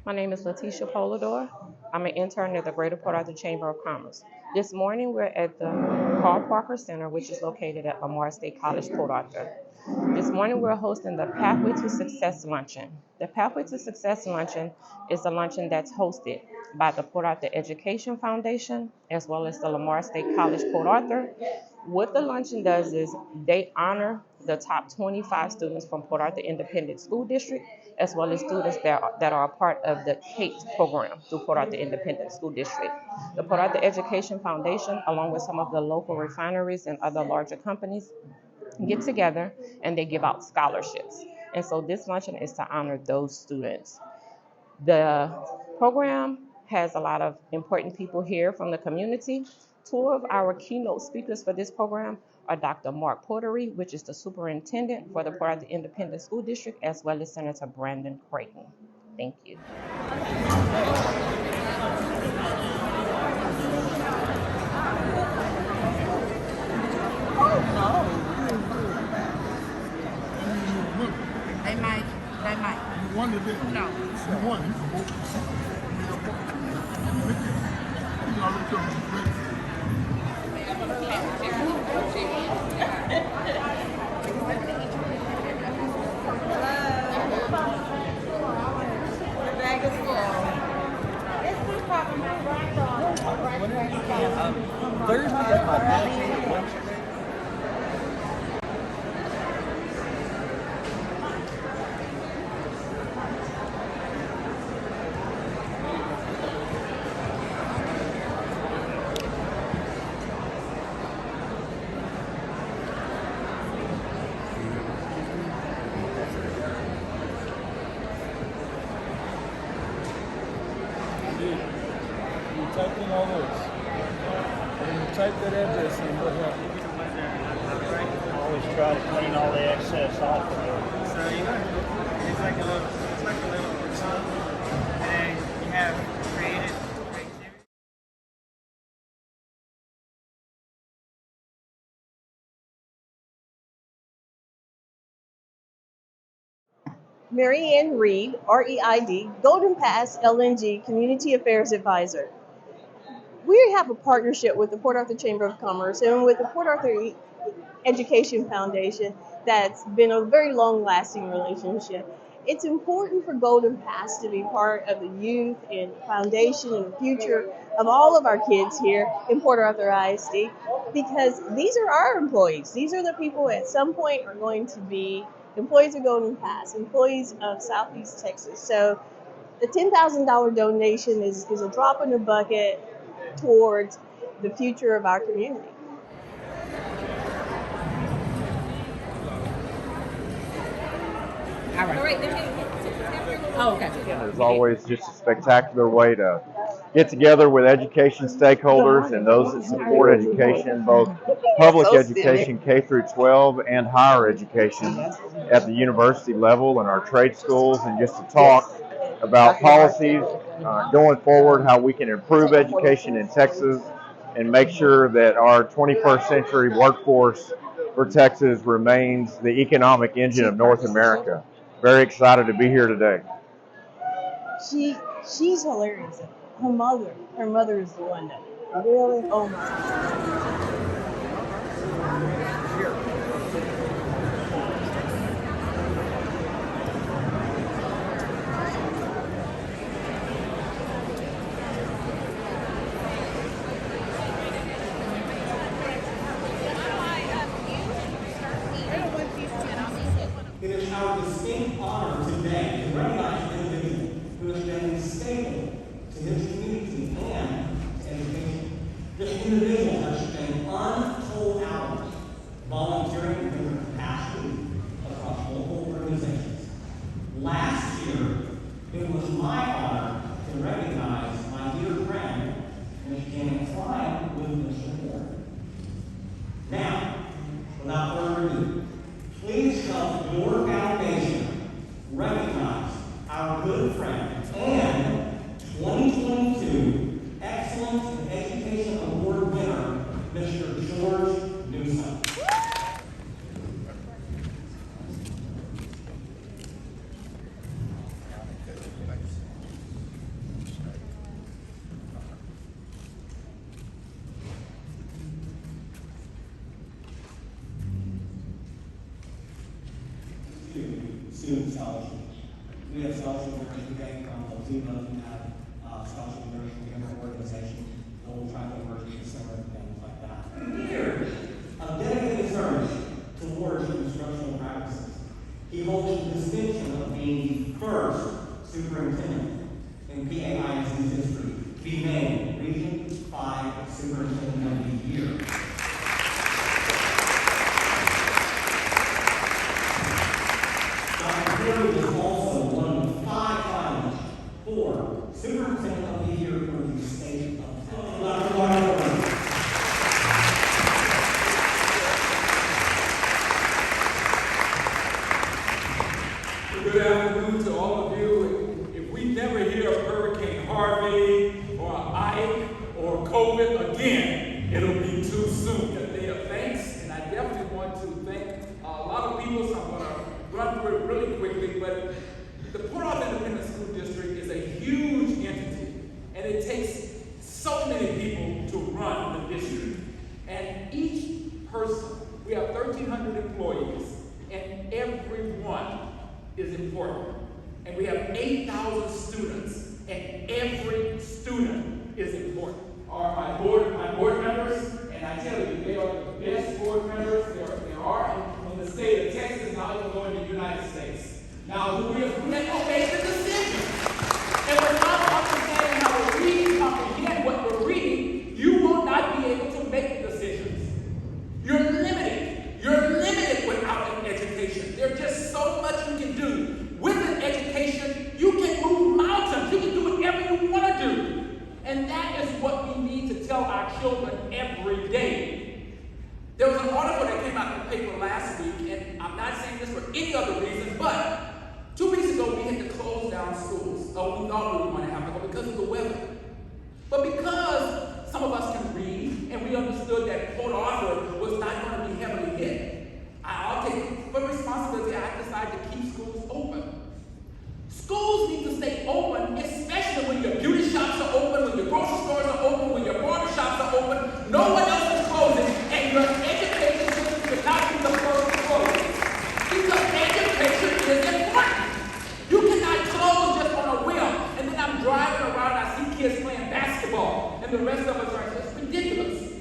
My name is Letitia Polador. I'm an intern at the Greater Port Arthur Chamber of Commerce. This morning, we're at the Carl Parker Center, which is located at Lamar State College, Port Arthur. This morning, we're hosting the Pathway to Success Luncheon. The Pathway to Success Luncheon is a luncheon that's hosted by the Port Arthur Education Foundation, as well as the Lamar State College, Port Arthur. What the luncheon does is they honor the top 25 students from Port Arthur Independent School District, as well as students that are a part of the CATE program through Port Arthur Independent School District. The Port Arthur Education Foundation, along with some of the local refineries and other larger companies, get together and they give out scholarships. And so this luncheon is to honor those students. The program has a lot of important people here from the community. Two of our keynote speakers for this program are Dr. Mark Portery, which is the superintendent for the Port Arthur Independent School District, as well as Senator Brandon Creighton. Thank you. They might. You won today? No. You won. Type in all those. And you type that address in, what happens? Always try to clean all the excess off of it. So it's like a little routine, and then you have creativity. Mary Ann Reed, REID, Golden Pass LNG Community Affairs Advisor. We have a partnership with the Port Arthur Chamber of Commerce and with the Port Arthur Education Foundation that's been a very long-lasting relationship. It's important for Golden Pass to be part of the youth and foundation and the future of all of our kids here in Port Arthur ISD, because these are our employees. These are the people at some point are going to be employees of Golden Pass, employees of Southeast Texas. So the $10,000 donation is a drop in the bucket towards the future of our community. All right. Oh, okay. It's always just a spectacular way to get together with education stakeholders and those that support education, both public education, K through 12, and higher education at the university level and our trade schools, and just to talk about policies going forward, how we can improve education in Texas and make sure that our 21st century workforce for Texas remains the economic engine of North America. Very excited to be here today. She's hilarious. Her mother is the one that really, oh my God. It is our distinct honor today to recognize an individual who has been stable to his community and to education. This individual has spent untold hours volunteering in their capacity across local organizations. Last year, it was my honor to recognize my dear friend, Ms. Janet Klein, with this award. Now, without further ado, please help your foundation recognize our good friend and 2022 Excellence in Education Award winner, Mr. George student scholarships. We have scholarship winners today from Latino, we have scholarship winners from different organizations, Global Tribal Emergency Center, and things like that. Years of dedicated service towards instructional practices. He holds the distinction of being the first superintendent in PAISD's history to be named Region 5 Superintendent of the Year. Dr. Perry was also one of the 5 finalists for Superintendent of the Year for the state of Texas. Dr. Perry. Good afternoon to all of you. If we never hear of Hurricane Harvey or Ike or COVID again, it'll be too soon. A day of thanks, and I definitely want to thank a lot of people, so I'm going to run through it really quickly, but the Port Arthur Independent School District is a huge entity, and it takes so many people to run the district. And each person, we have 1,300 employees, and everyone is important. And we have 8,000 students, and every student is important. Are my board members, and I tell you, they are the best board members there are in the state of Texas, and now even going to the United States. Now, we have to make the decision. And without understanding how to read and comprehend what we're reading, you will not be able to make the decisions. You're limited. You're limited without an education. There's just so much you can do. With an education, you can move mountains. You can do whatever you want to do. And that is what we need to tell our children every day. There was an article that came out in the paper last week, and I'm not saying this for any other reason, but 2 weeks ago we had to close down schools. Oh, we thought we were going to have to go because of the weather. But because some of us can read, and we understood that Port Arthur was not going to be heavily hit, I'll take full responsibility. I decided to keep schools open. Schools need to stay open, especially when your beauty shops are open, when your grocery stores are open, when your barber shops are open. No one else is closing, and your education system should not be the first to close. Because education is important. You cannot close just on a whim, and then I'm driving around and I see kids playing basketball, and the rest of us are just ridiculous.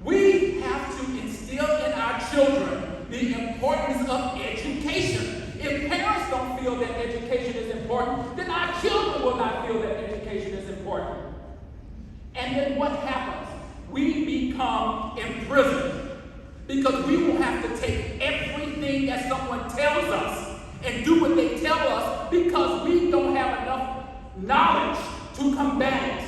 We have to instill in our children the importance of education. If parents don't feel that education is important, then our children will not feel that education is important. And then what happens? We become imprisoned because we will have to take everything that someone tells us and do what they tell us because we don't have enough knowledge to combat it.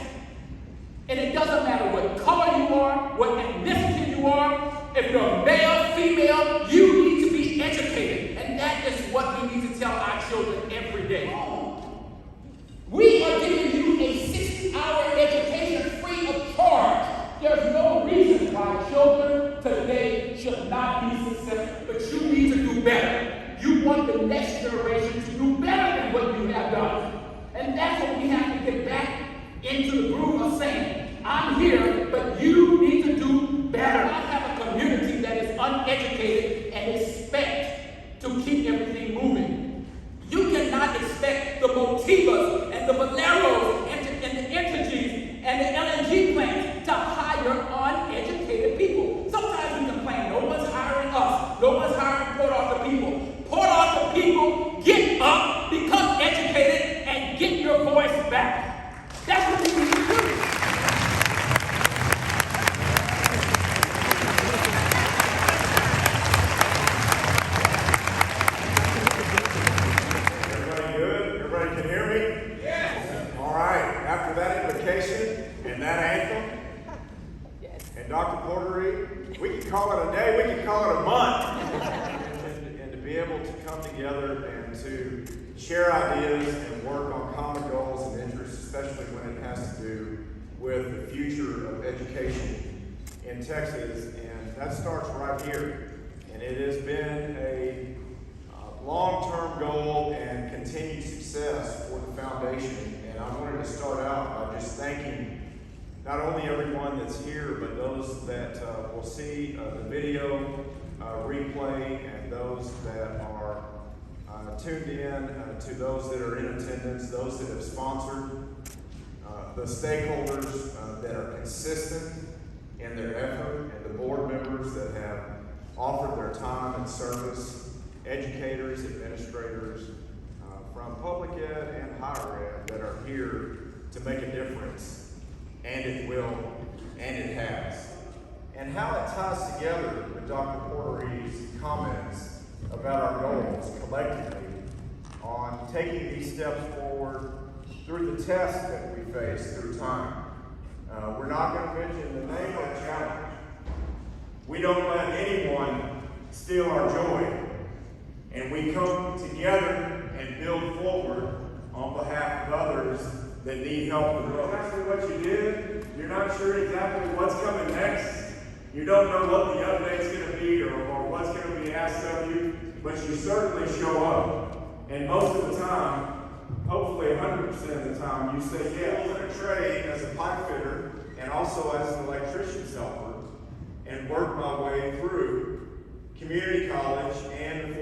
And it doesn't matter what color you are, what ethnicity you are, if you're male, female, you need to be educated. And that is what we need to tell our children every day. We are giving you a 60-hour education free of charge. There's no reason why children today should not be successful, but you need to do better. You want the next generation to do better than what you have done. And that's what we have to get back into the groove of saying, I'm here, but you need to do better. I have a community that is uneducated and expect to keep everything moving. You cannot expect the Motivas and the Valeros and the Energies and the LNG plants to hire uneducated people. Sometimes we complain, no one's hiring us. No one's hiring Port Arthur people. Port Arthur people, get up, become educated, and get your voice back. That's what we need to do. Everybody good? Everybody can hear me? Yes. All right. After that invocation and that anthem, and Dr. Portery, we can call it a day, we can call it a month. And to be able to come together and to share ideas and work on common goals and interests, especially when it has to do with the future of education in Texas. And that starts right here. And it has been a long-term goal and continued success for the foundation. And I wanted to start out by just thanking not only everyone that's here, but those that will see the video replay and those that are tuned in to those that are in attendance, those that have sponsored, the stakeholders that are consistent in their effort, and the board members that have offered their time and service, educators, administrators, from public ed and higher ed that are here to make a difference, and it will, and it has. And how it ties together with Dr. Portery's comments about our goals collectively on taking these steps forward through the tests that we face through time. We're not going to mention the name of the challenge. We don't let anyone steal our joy. And we come together and build forward on behalf of others that need help. Exactly what you did, you're not sure exactly what's coming next. You don't know what the update's going to be or what's going to be asked of you, but you certainly show up. And most of the time, hopefully 100% of the time, you say, yeah, I'm going to trade as a pipe fitter and also as an electrician's helper and work my way through community college and